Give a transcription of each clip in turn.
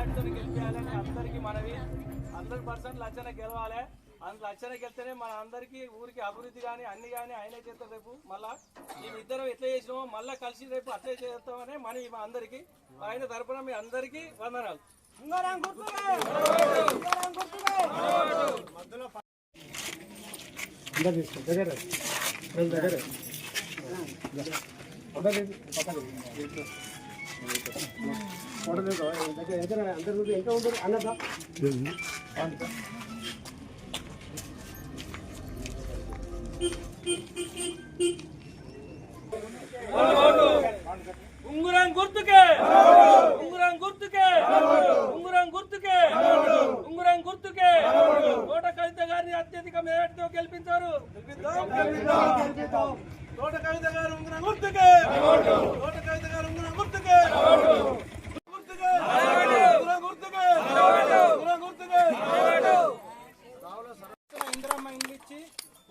మెజార్టీతో గెలిపించాలని అందరికీ మనవి. 100% లచ్చన గెలవాలి. లచ్చన గెలిస్తేనే మన అందరికీ ఊరికి అభివృద్ధి కానీ అన్ని కానీ ఆయనే చేస్తాం. రేపు మళ్ళా మేమిద్దరం ఎట్లా చేసినామో మళ్ళీ కలిసి రేపు అట్లే చేస్తామని మన అందరికీ ఆయన తరపున మీ అందరికీ వందనాలు. ఉంగురం గుర్తుకే, ఉంగురం గుర్తుకే, ఉంగురం గుర్తుకే, ఉంగురం గుర్తుకే. తోట కవిత గారిని అత్యధిక మెజార్టీతో గెలిపించారు. తోట కవిత గారు ఉంగురం గుర్తుకే, తోట కవిత గారు ఉంగురం గుర్తుకే, గుర్తుకే, ఉంగురం గుర్తుకే, ఉంగురం గుర్తుకే. ఇందిరమ్మ ఇండ్లు ఇచ్చి,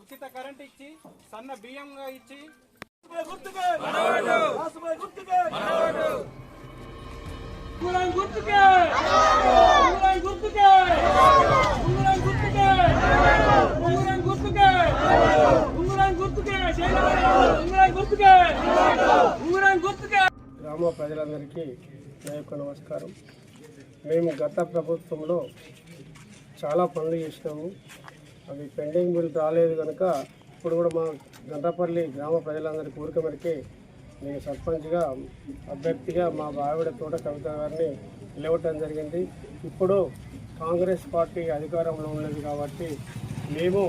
ఉచిత కరెంట్ ఇచ్చి, సన్న బియ్యంగా ఇచ్చి గుర్తుకే, గుర్తుకే, ఉంగురం గుర్తుకే, ఉంగురం గుర్తుకే, ఉంగురం గుర్తుకే, ఉంగురం గుర్తుకే, ఉంగురం గుర్తుకే, ఉంగురం గుర్తుకే, ఉంగురం గుర్తుకే. గ్రామ ప్రజలందరికీ నా యొక్క నమస్కారం. మేము గత ప్రభుత్వంలో చాలా పనులు చేసినాము. అవి పెండింగ్ బిల్ రాలేదు కనుక ఇప్పుడు కూడా మా గండ్రపల్లి గ్రామ ప్రజలందరి కోరిక మేరకే నేను సర్పంచ్గా అభ్యర్థిగా మా ఆవిడ తోట కవిత గారిని నిలవటం జరిగింది. ఇప్పుడు కాంగ్రెస్ పార్టీ అధికారంలో ఉన్నది కాబట్టి మేము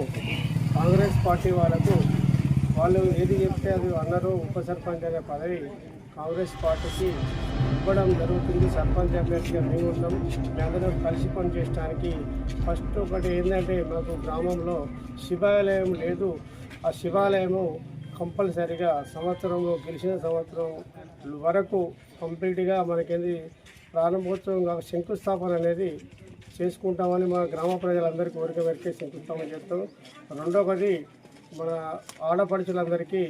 కాంగ్రెస్ పార్టీ వాళ్ళు ఏది చెప్తే అది అన్నారు. ఉప సర్పంచ్ అనే పదవి కాంగ్రెస్ పార్టీకి ఇవ్వడం జరుగుతుంది. సర్పంచ్ అభ్యర్థిగా మేము ఉన్నాం. మేమందరం కలిసి పనిచేయడానికి ఫస్ట్ ఒకటి ఏంటంటే మాకు గ్రామంలో శివాలయం లేదు. ఆ శివాలయము కంపల్సరిగా సంవత్సరంలో గెలిచిన సంవత్సరం వరకు కంప్లీట్గా మనకేంది ప్రారంభోత్సవం శంకుస్థాపన అనేది చేసుకుంటామని మా గ్రామ ప్రజలందరికీ కోరిక మేరకే శంకుస్థాపన చేస్తాం. రెండవది మన ఆడపడుచులందరికీ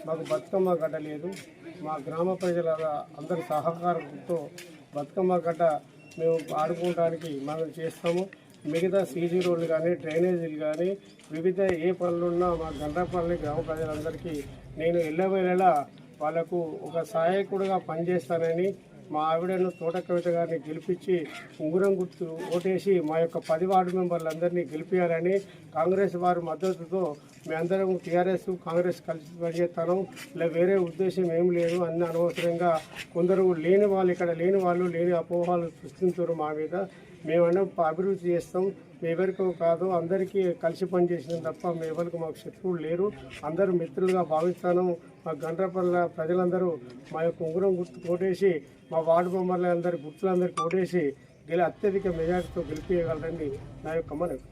మాకు బతుకమ్మ గడ్డ లేదు. మా గ్రామ ప్రజల అందరి సహకారంతో బతుకమ్మ గడ్డ మేము ఆడుకోవడానికి మనం చేస్తాము. మిగతా సీసీ రోడ్లు కానీ డ్రైనేజీలు కానీ వివిధ ఏ పనులున్నా మా గండ్రపల్లి గ్రామ ప్రజలందరికీ నేను ఎల్లవేళలా వాళ్ళకు ఒక సహాయకుడిగా పనిచేస్తానని మా ఆవిడను తోట కవిత గారిని గెలిపించి ఉంగురం గుర్తు ఓటేసి మా యొక్క 10 వార్డు మెంబర్లందరినీ గెలిపించాలని కాంగ్రెస్ వారి మద్దతుతో మేమందరం టీఆర్ఎస్ కాంగ్రెస్ కలిసి పనిచేస్తాను. ఇలా వేరే ఉద్దేశం ఏం లేదు. అన్ని అనవసరంగా కొందరు లేని వాళ్ళు ఇక్కడ లేని వాళ్ళు లేని అపోహలు సృష్టించారు మా మీద. మేమన్నా అభివృద్ధి చేస్తాం. ఎవరికో కాదు, అందరికీ కలిసి పనిచేసినాం తప్ప ఎవరికి మాకు శత్రువులు లేరు. అందరూ మిత్రులుగా భావిస్తాను. మా గండ్రపల్లి ప్రజలందరూ మా యొక్క ఉంగురం గుర్తు కోటేసి మా వార్డు మెంబర్లందరి గుర్తులందరికీ ఓటేసి అత్యధిక మెజార్టీతో గెలిపించగలరని నా యొక్క మనవి.